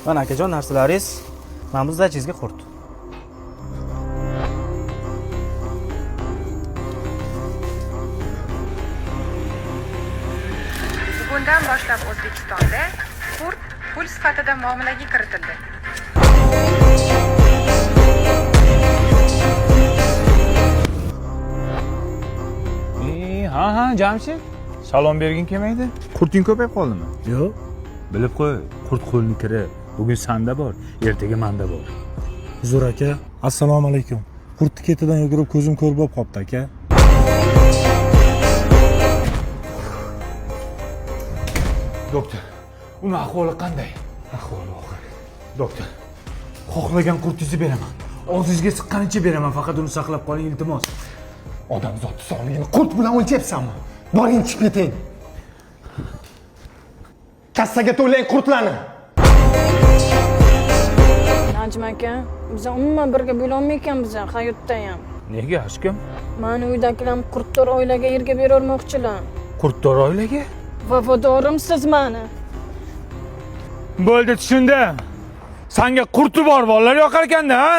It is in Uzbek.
Mana akajon narsalaringiz. Mana bu zdachingizga qurt. Bugundan boshlab O'zbekistonda qurt pul sifatida muomalaga kiritildi. Ha, Jamshid. Salom bergin kelmaydi. Qurting ko'payib qoldimi? Yo'q. Bilib qo'y, qurt qo'lni kiri. Bugun sanda bor, ertaga manda bor. Huzur aka, assalomu alaykum. Qurtni ketidan yugurib ko'zim ko'r bo'lib qopti aka. Doktor, uni ahvoli qanday? Ahvoli og'ir. Doktor, xohlagan qurtingizni beraman. Og'zingizga siqqanicha beraman, faqat uni saqlab qoling, iltimos. Odamzod sog'ligini qurt bilan o'lchyapsanmi? Boring chiqib keting. Kassaga to'lang qurtlarni. Najim aka, biz umuman birga bo'la olmaykanmiz hayotda ham. Nega hech kim? Mani uydagilar qurtdor oilaga yerga berolmoqchilar. Qurtdor oilaga? Vafodorimsiz mani. Bo'ldi, tushundim. Senga qurti bor bolalar yoqar ekanda, ha?